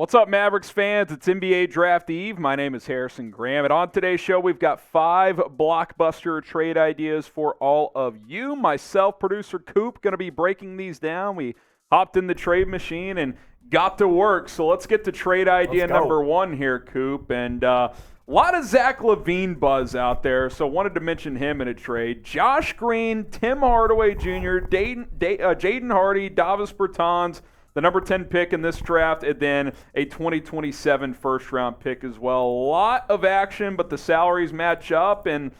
What's up, Mavericks fans? It's NBA Draft Eve. My name is Harrison Graham, and on today's show, we've got 5 blockbuster trade ideas for all of you. Myself, producer Coop, going to be breaking these down. We hopped in the trade machine and got to work, so let's get to trade idea number 1 here, Coop. And a lot of Zach LaVine buzz out there, so wanted to mention him in a trade. Josh Green, Tim Hardaway Jr., Jaden Hardy, Davis Bertans, the number 10 pick in this draft, and then a 2027 first-round pick as well. A lot of action, but the salaries match up, and,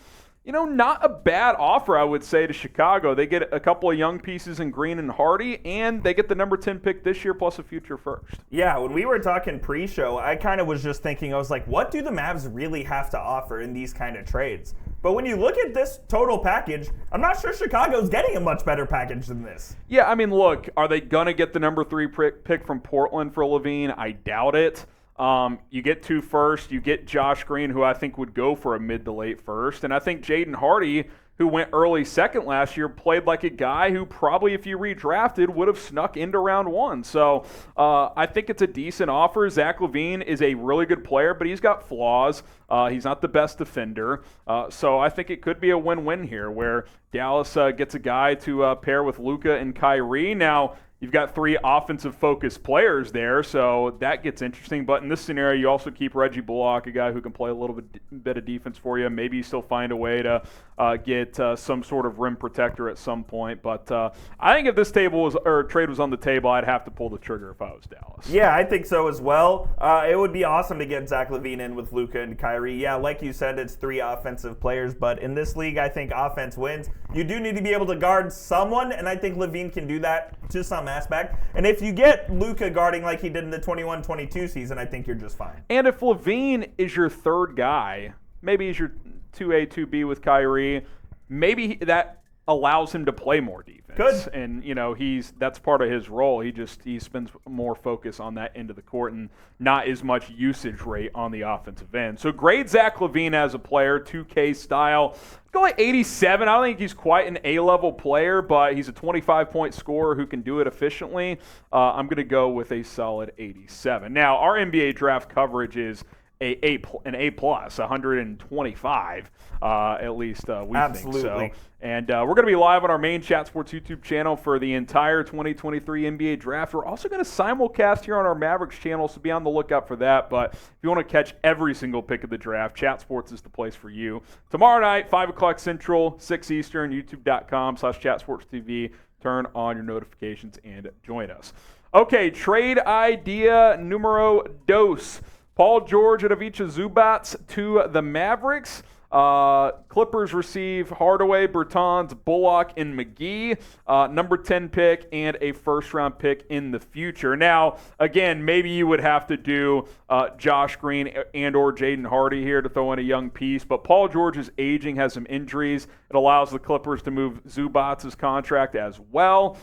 not a bad offer, I would say, to Chicago. They get a couple of young pieces in Green and Hardy, and they get the number 10 pick this year plus a future first. Yeah, when we were talking pre-show, I kind of was just thinking, I was like, what do the Mavs really have to offer in these kind of trades? But when you look at this total package, I'm not sure Chicago's getting a much better package than this. Yeah, I mean, look, are they going to get the number 3 pick from Portland for LaVine? I doubt it. You get 2 firsts. You get Josh Green, who I think would go for a mid to late first. And I think Jaden Hardy, who went early second last year, played like a guy who probably, if you redrafted, would have snuck into round 1. So I think it's a decent offer. Zach LaVine is a really good player, but he's got flaws. He's not the best defender. So I think it could be a win-win here where Dallas gets a guy to pair with Luka and Kyrie. Now, you've got 3 offensive-focused players there, so that gets interesting. But in this scenario, you also keep Reggie Bullock, a guy who can play a little bit of defense for you. Maybe you still find a way to get some sort of rim protector at some point. But I think if this trade was on the table, I'd have to pull the trigger if I was Dallas. Yeah, I think so as well. It would be awesome to get Zach LaVine in with Luka and Kyrie. Yeah, like you said, it's 3 offensive players. But in this league, I think offense wins. You do need to be able to guard someone, and I think LaVine can do that to some aspect. And if you get Luka guarding like he did in the 21-22 season, I think you're just fine. And if LaVine is your third guy, maybe he's your 2A, 2B with Kyrie, maybe that allows him to play more defense. Good. And, that's part of his role. He spends more focus on that end of the court and not as much usage rate on the offensive end. So grade Zach LaVine as a player, 2K style. Go at 87. I don't think he's quite an A-level player, but he's a 25-point scorer who can do it efficiently. I'm going to go with a solid 87. Now, our NBA draft coverage is an A+, 125, at least we Absolutely. think so. And we're going to be live on our main Chat Sports YouTube channel for the entire 2023 NBA Draft. We're also going to simulcast here on our Mavericks channel, so be on the lookout for that. But if you want to catch every single pick of the draft, Chat Sports is the place for you. Tomorrow night, 5 o'clock Central, 6 Eastern, youtube.com/ChatSportsTV. Turn on your notifications and join us. Okay, trade idea numero 2. Paul George and Ivica Zubac to the Mavericks. Clippers receive Hardaway, Bertans, Bullock, and McGee, number 10 pick, and a first-round pick in the future. Now, again, maybe you would have to do Josh Green and or Jaden Hardy here to throw in a young piece, but Paul George is aging, has some injuries. It allows the Clippers to move Zubac's contract as well.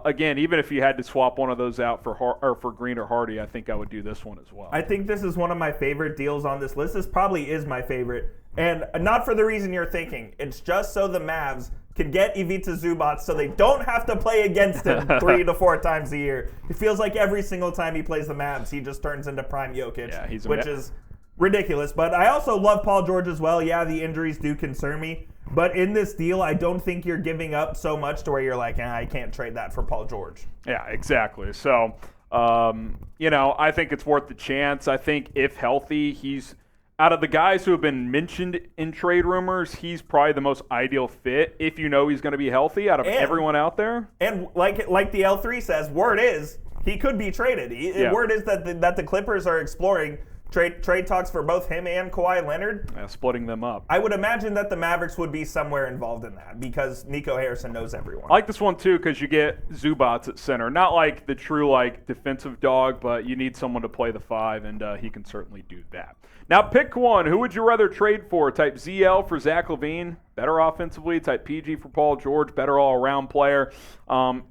Again, even if you had to swap one of those out for Green or Hardy, I think I would do this one as well. I think this is one of my favorite deals on this list. This probably is my favorite. And not for the reason you're thinking. It's just so the Mavs can get Ivica Zubac so they don't have to play against him 3 to 4 times a year. It feels like every single time he plays the Mavs, he just turns into prime Jokic, which is ridiculous. But I also love Paul George as well. Yeah, the injuries do concern me. But in this deal, I don't think you're giving up so much to where you're like, I can't trade that for Paul George. Yeah, exactly. So, I think it's worth the chance. I think if healthy, he's – out of the guys who have been mentioned in trade rumors, he's probably the most ideal fit if you know he's going to be healthy out of everyone out there. And like the L3 says, word is he could be traded. Word is that the Clippers are exploring trade talks for both him and Kawhi Leonard. Yeah, splitting them up. I would imagine that the Mavericks would be somewhere involved in that because Nico Harrison knows everyone. I like this one too because you get Zubac at center. Not like the true defensive dog, but you need someone to play the 5, and he can certainly do that. Now pick one. Who would you rather trade for? Type ZL for Zach LaVine, better offensively. Type PG for Paul George, better all-around player.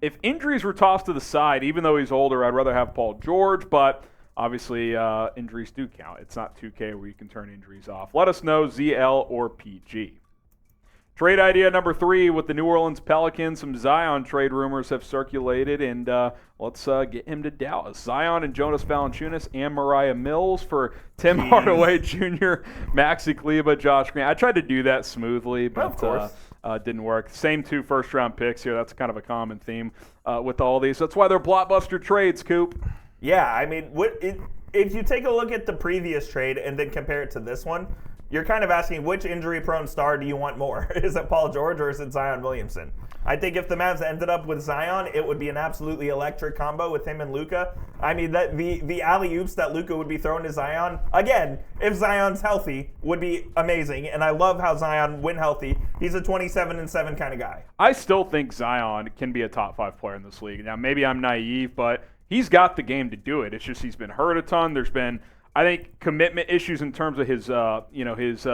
If injuries were tossed to the side, even though he's older, I'd rather have Paul George, but obviously injuries do count. It's not 2K where you can turn injuries off. Let us know, ZL or PG. Trade idea number 3 with the New Orleans Pelicans. Some Zion trade rumors have circulated, and let's get him to Dallas. Zion and Jonas Valanciunas and Mariah Mills for Tim Hardaway Jr., Maxi Kleber, Josh Green. I tried to do that smoothly, but didn't work. Same 2 first-round picks here. That's kind of a common theme with all these. That's why they're blockbuster trades, Coop. Yeah, I mean, if you take a look at the previous trade and then compare it to this one, you're kind of asking which injury-prone star do you want more? Is it Paul George or is it Zion Williamson? I think if the Mavs ended up with Zion, it would be an absolutely electric combo with him and Luka. I mean, that the alley-oops that Luka would be throwing to Zion, again, if Zion's healthy, would be amazing. And I love how Zion, when healthy, he's a 27-7 kind of guy. I still think Zion can be a top 5 player in this league. Now, maybe I'm naive, but he's got the game to do it. It's just he's been hurt a ton. There's been, I think, commitment issues in terms of his, his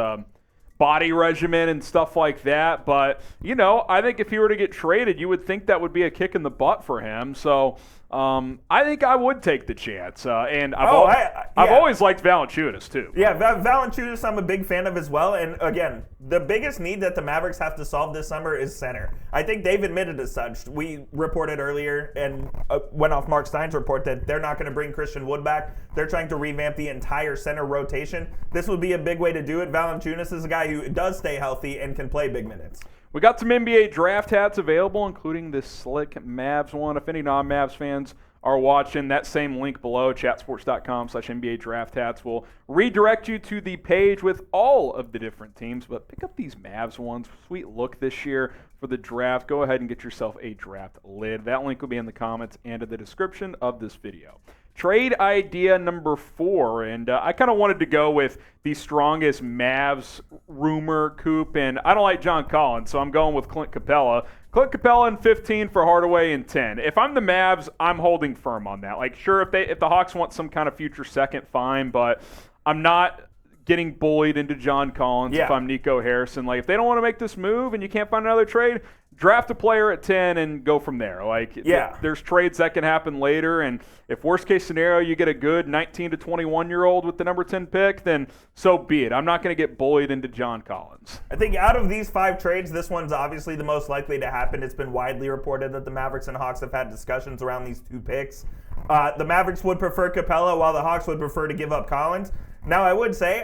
body regimen and stuff like that. But, I think if he were to get traded, you would think that would be a kick in the butt for him. So I think I would take the chance. And I've always liked Valanciunas, too. Yeah, Valanciunas I'm a big fan of as well. And, again, the biggest need that the Mavericks have to solve this summer is center. I think they've admitted as such. We reported earlier and went off Mark Stein's report that they're not going to bring Christian Wood back. They're trying to revamp the entire center rotation. This would be a big way to do it. Valanciunas is a guy who does stay healthy and can play big minutes. We got some NBA draft hats available, including this slick Mavs one. If any non-Mavs fans are watching, that same link below, chatsports.com/NBA draft hats, will redirect you to the page with all of the different teams. But pick up these Mavs ones. Sweet look this year for the draft. Go ahead and get yourself a draft lid. That link will be in the comments and in the description of this video. Trade idea number 4, and I kind of wanted to go with the strongest Mavs rumor, Coop, and I don't like John Collins, so I'm going with Clint Capela. Clint Capela in 15 for Hardaway in 10. If I'm the Mavs, I'm holding firm on that. Like, sure, if the Hawks want some kind of future second, fine, but I'm not getting bullied into John Collins if I'm Nico Harrison. Like, if they don't want to make this move and you can't find another trade, draft a player at 10 and go from there. Like, there's trades that can happen later, and if worst case scenario you get a good 19 to 21-year-old with the number 10 pick, then so be it. I'm not going to get bullied into John Collins. I think out of these 5 trades, this one's obviously the most likely to happen. It's been widely reported that the Mavericks and Hawks have had discussions around these 2 picks. The Mavericks would prefer Capela, while the Hawks would prefer to give up Collins. Now, I would say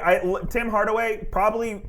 Tim Hardaway probably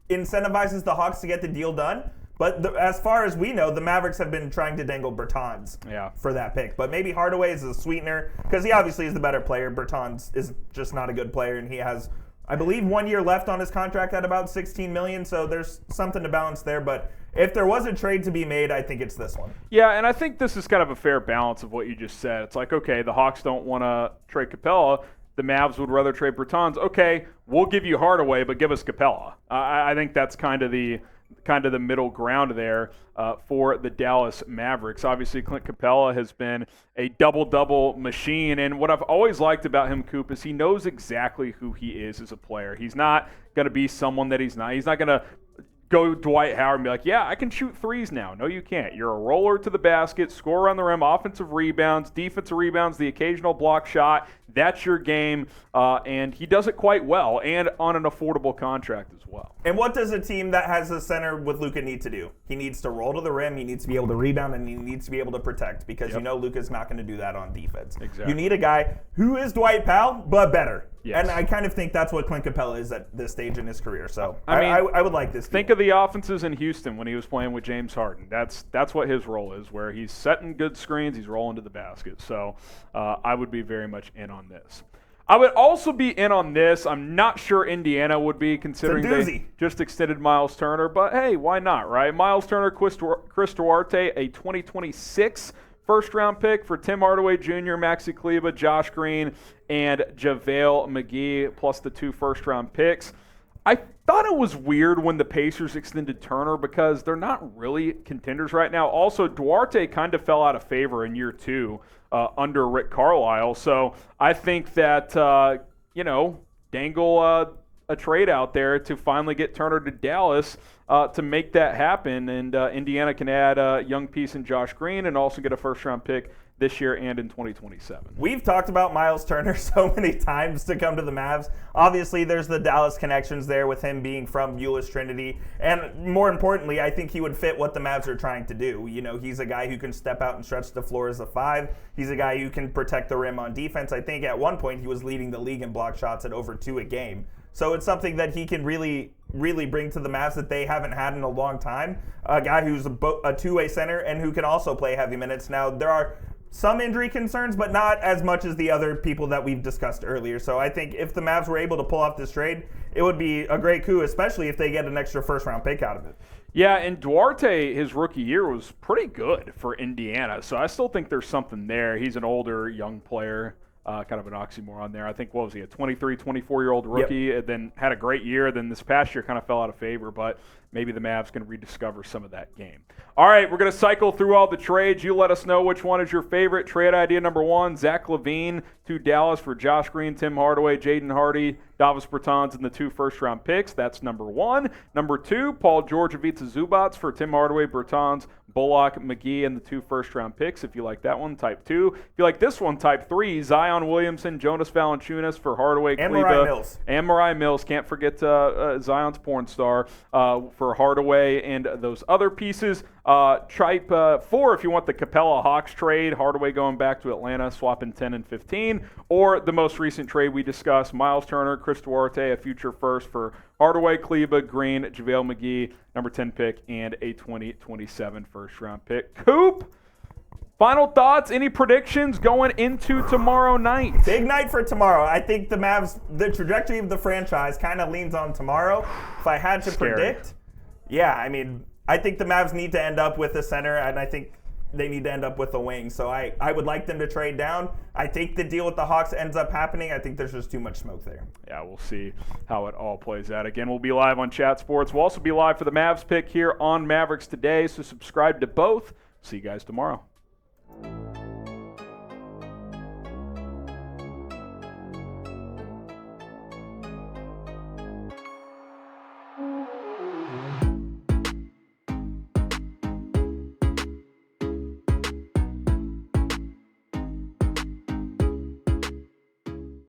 incentivizes the Hawks to get the deal done. But as far as we know, the Mavericks have been trying to dangle Bertans for that pick. But maybe Hardaway is a sweetener because he obviously is the better player. Bertans is just not a good player, and he has, I believe, 1 year left on his contract at about $16 million. So there's something to balance there. But if there was a trade to be made, I think it's this one. Yeah, and I think this is kind of a fair balance of what you just said. It's like, okay, the Hawks don't want to trade Capela. The Mavs would rather trade Bertans. Okay, we'll give you Hardaway, but give us Capela. I think that's kind of the middle ground there for the Dallas Mavericks. Obviously, Clint Capela has been a double-double machine, and what I've always liked about him, Coop, is he knows exactly who he is as a player. He's not going to be someone that he's not. He's not going to go Dwight Howard and be like, yeah, I can shoot threes now. No, you can't. You're a roller to the basket, score on the rim, offensive rebounds, defensive rebounds, the occasional block shot. That's your game, and he does it quite well and on an affordable contract as well. And what does a team that has a center with Luka need to do? He needs to roll to the rim, he needs to be able to rebound, and he needs to be able to protect because you know Luka's not going to do that on defense. Exactly. You need a guy who is Dwight Powell, but better. Yes. And I kind of think that's what Clint Capela is at this stage in his career. So I would like this. Think of the offenses in Houston when he was playing with James Harden. That's what his role is, where he's setting good screens, he's rolling to the basket. So I would be very much in on this. I would also be in on this. I'm not sure Indiana would be, considering they just extended Myles Turner. But, hey, why not, right? Myles Turner, Chris Duarte, a 2026 first-round pick for Tim Hardaway Jr., Maxi Kleber, Josh Green, and JaVale McGee, plus the 2 first-round picks. I thought it was weird when the Pacers extended Turner because they're not really contenders right now. Also, Duarte kind of fell out of favor in year 2 under Rick Carlisle. So I think that, dangle a trade out there to finally get Turner to Dallas to make that happen. And Indiana can add a young piece in Josh Green and also get a first-round pick this year and in 2027. We've talked about Myles Turner so many times to come to the Mavs. Obviously, there's the Dallas connections there with him being from Euless Trinity. And more importantly, I think he would fit what the Mavs are trying to do. You know, he's a guy who can step out and stretch the floor as a 5. He's a guy who can protect the rim on defense. I think at one point he was leading the league in block shots at over 2 a game. So it's something that he can really bring to the Mavs that they haven't had in a long time. A guy who's a two-way center and who can also play heavy minutes. Now, there are some injury concerns, but not as much as the other people that we've discussed earlier. So I think if the Mavs were able to pull off this trade, it would be a great coup, especially if they get an extra first-round pick out of it. Yeah, and Duarte, his rookie year, was pretty good for Indiana. So I still think there's something there. He's an older, young player. Kind of an oxymoron there. I think, what was he, a 23, 24-year-old rookie, Yep. and then had a great year. Then this past year kind of fell out of favor, but maybe the Mavs can rediscover some of that game. All right, we're going to cycle through all the trades. You let us know which one is your favorite. Trade idea number 1, Zach LaVine to Dallas for Josh Green, Tim Hardaway, Jaden Hardy, Davis Bertans, and the 2 first-round picks. That's number 1. Number 2, Paul George, Ivica Zubac for Tim Hardaway, Bertans, Bullock, McGee, and the 2 first-round picks. If you like that one, type 2. If you like this one, type 3, Zion Williamson, Jonas Valanciunas for Hardaway, And Kleba, Mariah Mills. And Mariah Mills. Can't forget Zion's porn star for Hardaway and those other pieces. Type 4 if you want the Capela Hawks trade, Hardaway going back to Atlanta, swapping 10 and 15. Or the most recent trade we discussed, Myles Turner, Chris Duarte, a future first for Hardaway, Kleba, Green, JaVale McGee, number 10 pick, and a 2027 first-round pick. Coop, final thoughts, any predictions going into tomorrow night? Big night for tomorrow. I think the Mavs, the trajectory of the franchise kind of leans on tomorrow. If I had to predict, I mean, I think the Mavs need to end up with a center, and I think they need to end up with a wing. So I would like them to trade down. I think the deal with the Hawks ends up happening. I think there's just too much smoke there. Yeah, we'll see how it all plays out. Again, we'll be live on Chat Sports. We'll also be live for the Mavs pick here on Mavericks Today, so subscribe to both. See you guys tomorrow.